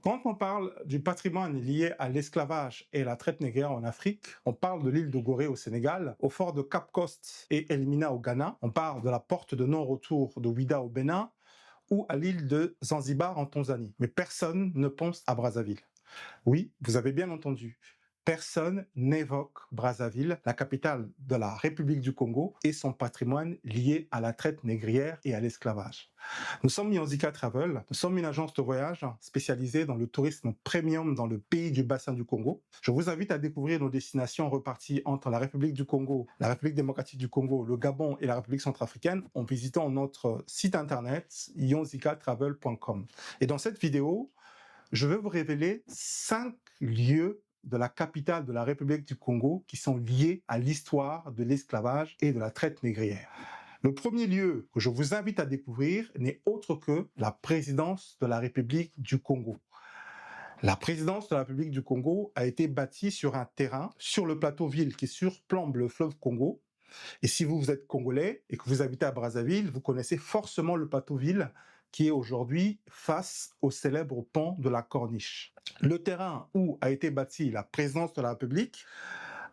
Quand on parle du patrimoine lié à l'esclavage et la traite négrière en Afrique, on parle de l'île de Gorée au Sénégal, au fort de Cap Coast et Elmina au Ghana, on parle de la porte de non-retour de Ouidah au Bénin ou à l'île de Zanzibar en Tanzanie. Mais personne ne pense à Brazzaville. Oui, vous avez bien entendu. Personne n'évoque Brazzaville, la capitale de la République du Congo, et son patrimoine lié à la traite négrière et à l'esclavage. Nous sommes Yanzika Travel, nous sommes une agence de voyage spécialisée dans le tourisme premium dans le pays du bassin du Congo. Je vous invite à découvrir nos destinations reparties entre la République du Congo, la République démocratique du Congo, le Gabon et la République centrafricaine en visitant notre site internet yanzikatravel.com. Et dans cette vidéo, je vais vous révéler 5 lieux de la capitale de la République du Congo qui sont liés à l'histoire de l'esclavage et de la traite négrière. Le premier lieu que je vous invite à découvrir n'est autre que la présidence de la République du Congo. La présidence de la République du Congo a été bâtie sur un terrain, sur le plateau ville qui surplombe le fleuve Congo. Et si vous êtes congolais et que vous habitez à Brazzaville, vous connaissez forcément le plateau ville qui est aujourd'hui face au célèbre pont de la Corniche. Le terrain où a été bâtie la présidence de la République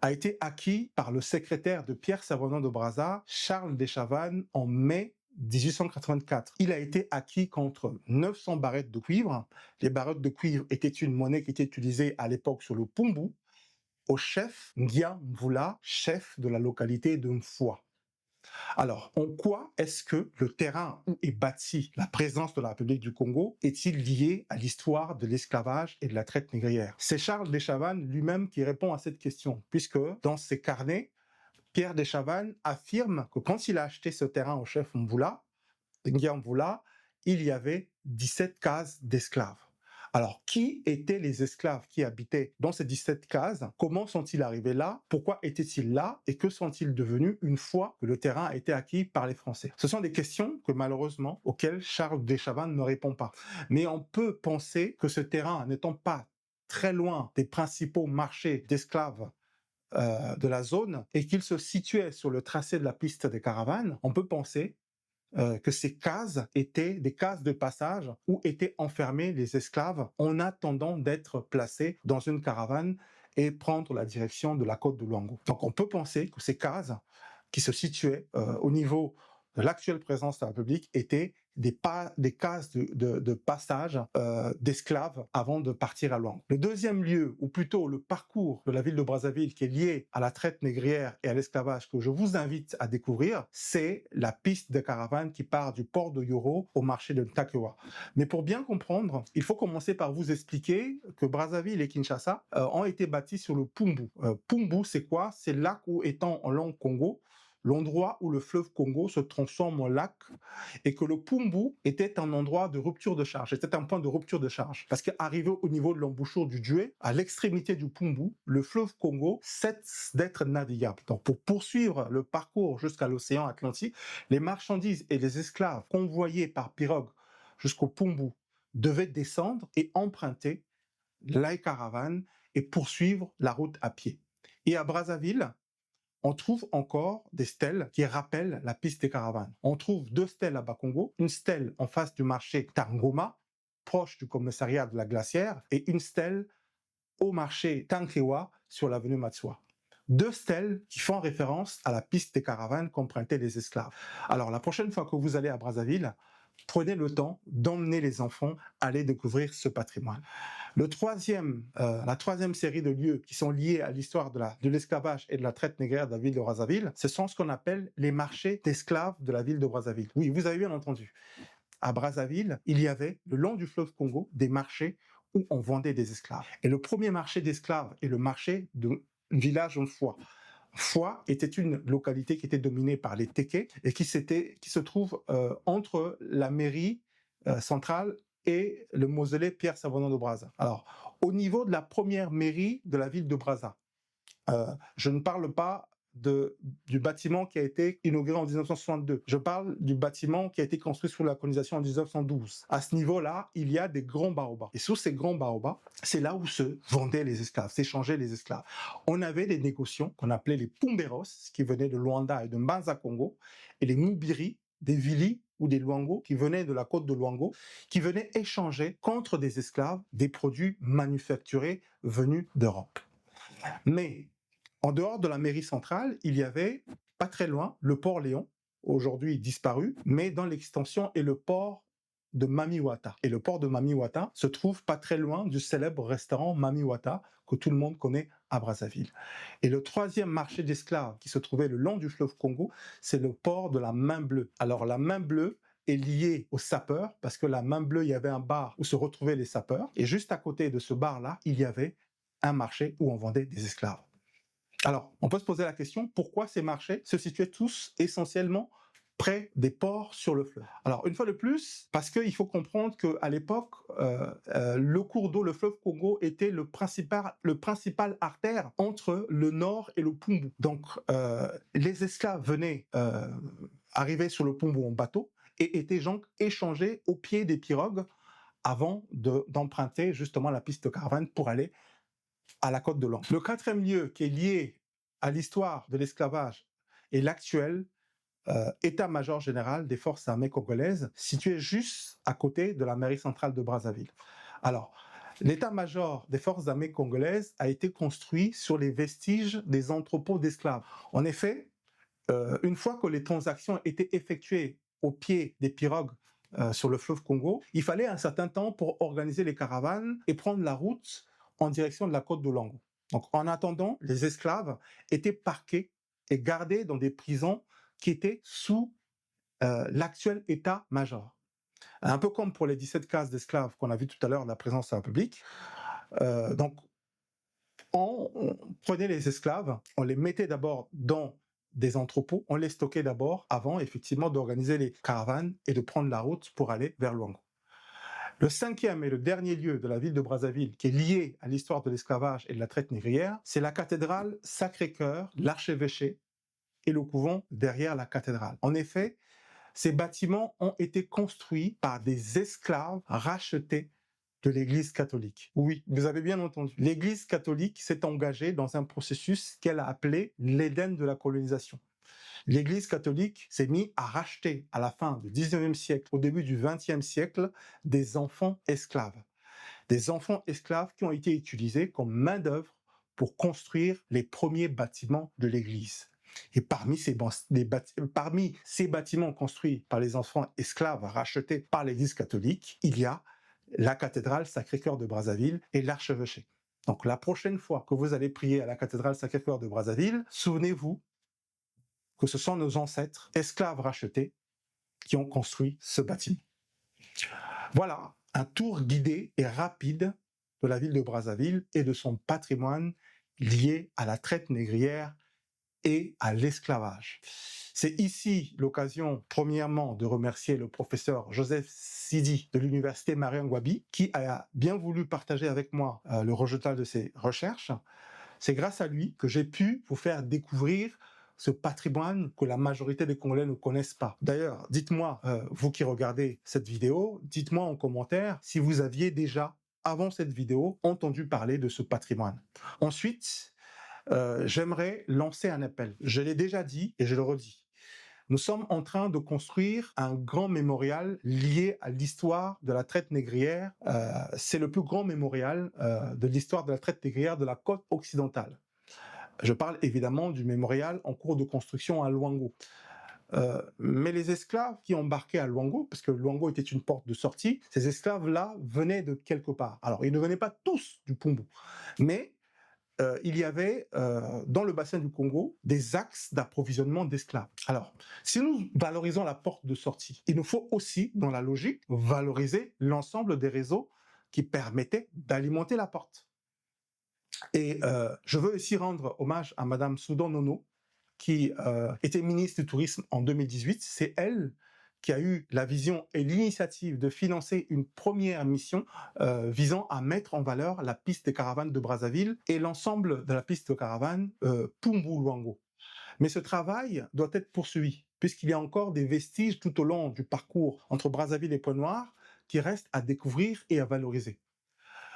a été acquis par le secrétaire de Pierre Savonnant de Brazza, Charles Dechavanne, en mai 1884. Il a été acquis contre 900 barrettes de cuivre. Les barrettes de cuivre étaient une monnaie qui était utilisée à l'époque sur le Pumbu, au chef Ngia Mvula, chef de la localité de Mfoua. Alors, en quoi est-ce que le terrain où est bâtie la présence de la République du Congo est-il lié à l'histoire de l'esclavage et de la traite négrière? C'est Charles Dechavanne lui-même qui répond à cette question, puisque dans ses carnets, Pierre Dechavanne affirme que quand il a acheté ce terrain au chef Mvula, Ngia Mvula, il y avait 17 cases d'esclaves. Alors, qui étaient les esclaves qui habitaient dans ces 17 cases? Comment sont-ils arrivés là? Pourquoi étaient-ils là? Et que sont-ils devenus une fois que le terrain a été acquis par les Français? Ce sont des questions que malheureusement, auxquelles Charles Dechavanne ne répond pas. Mais on peut penser que ce terrain, n'étant pas très loin des principaux marchés d'esclaves de la zone et qu'il se situait sur le tracé de la piste des caravanes, on peut penser que ces cases étaient des cases de passage où étaient enfermés les esclaves en attendant d'être placés dans une caravane et prendre la direction de la côte de Luango. Donc on peut penser que ces cases qui se situaient au niveau de l'actuelle présence de la République étaient des cases de passage d'esclaves avant de partir à Luango. Le deuxième lieu, ou plutôt le parcours de la ville de Brazzaville qui est lié à la traite négrière et à l'esclavage que je vous invite à découvrir, c'est la piste de caravane qui part du port de Yoro au marché de Ntakewa. Mais pour bien comprendre, il faut commencer par vous expliquer que Brazzaville et Kinshasa ont été bâtis sur le Pumbu. Pumbu, c'est quoi? C'est le lac où étant en langue Congo, l'endroit où le fleuve Congo se transforme en lac, et que le Pumbu était un endroit de rupture de charge, c'était un point de rupture de charge. Parce qu'arrivé au niveau de l'embouchure du Djoué, à l'extrémité du Pumbu, le fleuve Congo cesse d'être navigable. Donc pour poursuivre le parcours jusqu'à l'océan Atlantique, les marchandises et les esclaves convoyés par pirogue jusqu'au Pumbu devaient descendre et emprunter la caravane et poursuivre la route à pied. Et à Brazzaville, on trouve encore des stèles qui rappellent la piste des caravanes. On trouve 2 stèles à Bakongo, une stèle en face du marché Tangoma, proche du commissariat de la Glacière, et une stèle au marché Tankewa sur l'avenue Matsuwa. 2 stèles qui font référence à la piste des caravanes qu'empruntaient les esclaves. Alors la prochaine fois que vous allez à Brazzaville, prenez le temps d'emmener les enfants aller découvrir ce patrimoine. La troisième série de lieux qui sont liés à l'histoire de l'esclavage et de la traite négrière de la ville de Brazzaville, ce sont ce qu'on appelle les marchés d'esclaves de la ville de Brazzaville. Oui, vous avez bien entendu. À Brazzaville, il y avait, le long du fleuve Congo, des marchés où on vendait des esclaves. Et le premier marché d'esclaves est le marché de village en Foix. Foix était une localité qui était dominée par les Téké et qui se trouve entre la mairie centrale et le mausolée Pierre Savonnant de Brazza. Alors, au niveau de la première mairie de la ville de Brazza, je ne parle pas du bâtiment qui a été inauguré en 1962. Je parle du bâtiment qui a été construit sous la colonisation en 1912. À ce niveau-là, il y a des grands baobabs. Et sous ces grands baobabs, c'est là où se vendaient les esclaves, s'échangeaient les esclaves. On avait des négociants qu'on appelait les Pumberos, qui venaient de Luanda et de Mbanza Congo, et les Mubiri, des Vili ou des Luangos qui venaient de la côte de Luango, qui venaient échanger contre des esclaves des produits manufacturés venus d'Europe. Mais en dehors de la mairie centrale, il y avait, pas très loin, le port Léon, aujourd'hui disparu, mais dans l'extension est le port de Mamiwata. Et le port de Mamiwata se trouve pas très loin du célèbre restaurant Mamiwata que tout le monde connaît à Brazzaville. Et le troisième marché d'esclaves qui se trouvait le long du fleuve Congo, c'est le port de la Main Bleue. Alors la Main Bleue est liée aux sapeurs parce que la Main Bleue, il y avait un bar où se retrouvaient les sapeurs et juste à côté de ce bar-là, il y avait un marché où on vendait des esclaves. Alors, on peut se poser la question, pourquoi ces marchés se situaient tous essentiellement près des ports sur le fleuve? Alors, une fois de plus, parce qu'il faut comprendre qu'à l'époque, le cours d'eau, le fleuve Congo, était le principal artère entre le nord et le Pumbu. Donc, les esclaves venaient arriver sur le Pumbu en bateau et étaient donc échangés au pied des pirogues avant d'emprunter justement la piste de caravane pour aller à la côte de l'Angle. Le quatrième lieu qui est lié à l'histoire de l'esclavage est l'actuel état-major général des forces armées congolaises, situé juste à côté de la mairie centrale de Brazzaville. Alors, l'état-major des forces armées congolaises a été construit sur les vestiges des entrepôts d'esclaves. En effet, une fois que les transactions étaient effectuées au pied des pirogues sur le fleuve Congo, il fallait un certain temps pour organiser les caravanes et prendre la route en direction de la côte de Lango. Donc, en attendant, les esclaves étaient parqués et gardés dans des prisons qui étaient sous l'actuel état-major. Un peu comme pour les 17 cases d'esclaves qu'on a vu tout à l'heure de la présence de la République. Donc, on prenait les esclaves, on les mettait d'abord dans des entrepôts, on les stockait d'abord avant effectivement d'organiser les caravanes et de prendre la route pour aller vers Luango. Le cinquième et le dernier lieu de la ville de Brazzaville qui est lié à l'histoire de l'esclavage et de la traite négrière, c'est la cathédrale Sacré-Cœur, l'archevêché et le couvent derrière la cathédrale. En effet, ces bâtiments ont été construits par des esclaves rachetés de l'Église catholique. Oui, vous avez bien entendu. L'Église catholique s'est engagée dans un processus qu'elle a appelé l'Éden de la colonisation. L'Église catholique s'est mise à racheter à la fin du 19e siècle, au début du 20e siècle, des enfants esclaves. Des enfants esclaves qui ont été utilisés comme main-d'œuvre pour construire les premiers bâtiments de l'Église. Et parmi ces bâtiments construits par les enfants esclaves rachetés par l'Église catholique, il y a la cathédrale Sacré-Cœur de Brazzaville et l'archevêché. Donc la prochaine fois que vous allez prier à la cathédrale Sacré-Cœur de Brazzaville, souvenez-vous que ce sont nos ancêtres esclaves rachetés qui ont construit ce bâtiment. Voilà un tour guidé et rapide de la ville de Brazzaville et de son patrimoine lié à la traite négrière et à l'esclavage. C'est ici l'occasion, premièrement, de remercier le professeur Joseph Sidi de l'université Mariangwabi, qui a bien voulu partager avec moi le résultat de ses recherches. C'est grâce à lui que j'ai pu vous faire découvrir ce patrimoine que la majorité des Congolais ne connaissent pas. D'ailleurs, dites-moi, vous qui regardez cette vidéo, dites-moi en commentaire si vous aviez déjà, avant cette vidéo, entendu parler de ce patrimoine. Ensuite, j'aimerais lancer un appel. Je l'ai déjà dit et je le redis. Nous sommes en train de construire un grand mémorial lié à l'histoire de la traite négrière. C'est le plus grand mémorial de l'histoire de la traite négrière de la côte occidentale. Je parle évidemment du mémorial en cours de construction à Luango. Mais les esclaves qui embarquaient à Luango, parce que Luango était une porte de sortie, ces esclaves-là venaient de quelque part. Alors, ils ne venaient pas tous du Pumbu, mais il y avait dans le bassin du Congo des axes d'approvisionnement d'esclaves. Alors, si nous valorisons la porte de sortie, il nous faut aussi, dans la logique, valoriser l'ensemble des réseaux qui permettaient d'alimenter la porte. Et je veux aussi rendre hommage à Madame Soudan Nono, qui était ministre du Tourisme en 2018. C'est elle qui a eu la vision et l'initiative de financer une première mission visant à mettre en valeur la piste de caravane de Brazzaville et l'ensemble de la piste de caravane Pumbu-Luango. Mais ce travail doit être poursuivi, puisqu'il y a encore des vestiges tout au long du parcours entre Brazzaville et Pointe-Noire qui restent à découvrir et à valoriser.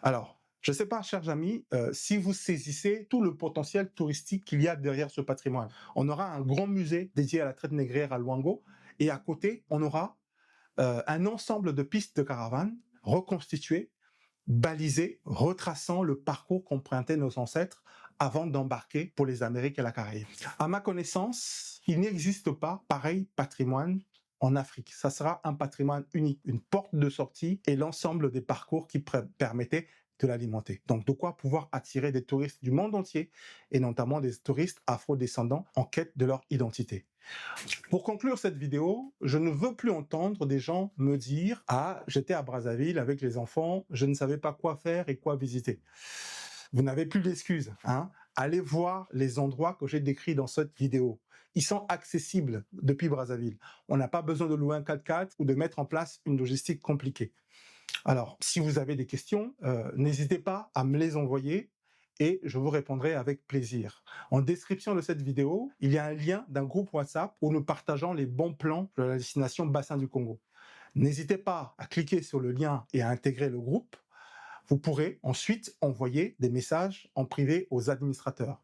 Alors, je ne sais pas, chers amis, si vous saisissez tout le potentiel touristique qu'il y a derrière ce patrimoine. On aura un grand musée dédié à la traite négrière à Luango, et à côté, on aura un ensemble de pistes de caravane reconstituées, balisées, retraçant le parcours qu'empruntaient nos ancêtres avant d'embarquer pour les Amériques et la Caraïbe. À ma connaissance, il n'existe pas pareil patrimoine en Afrique. Ça sera un patrimoine unique, une porte de sortie et l'ensemble des parcours qui permettaient de l'alimenter. Donc de quoi pouvoir attirer des touristes du monde entier et notamment des touristes afro-descendants en quête de leur identité. Pour conclure cette vidéo, je ne veux plus entendre des gens me dire « Ah, j'étais à Brazzaville avec les enfants, je ne savais pas quoi faire et quoi visiter ». Vous n'avez plus d'excuses, hein. Allez voir les endroits que j'ai décrits dans cette vidéo. Ils sont accessibles depuis Brazzaville. On n'a pas besoin de louer un 4x4 ou de mettre en place une logistique compliquée. Alors, si vous avez des questions, n'hésitez pas à me les envoyer et je vous répondrai avec plaisir. En description de cette vidéo, il y a un lien d'un groupe WhatsApp où nous partageons les bons plans de la destination Bassin du Congo. N'hésitez pas à cliquer sur le lien et à intégrer le groupe. Vous pourrez ensuite envoyer des messages en privé aux administrateurs.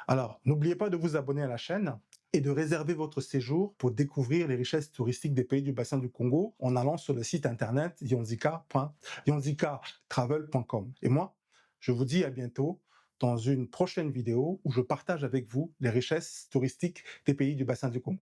Alors, n'oubliez pas de vous abonner à la chaîne et de réserver votre séjour pour découvrir les richesses touristiques des pays du bassin du Congo en allant sur le site internet yonzika.yonzikatravel.com. Et moi, je vous dis à bientôt dans une prochaine vidéo où je partage avec vous les richesses touristiques des pays du bassin du Congo.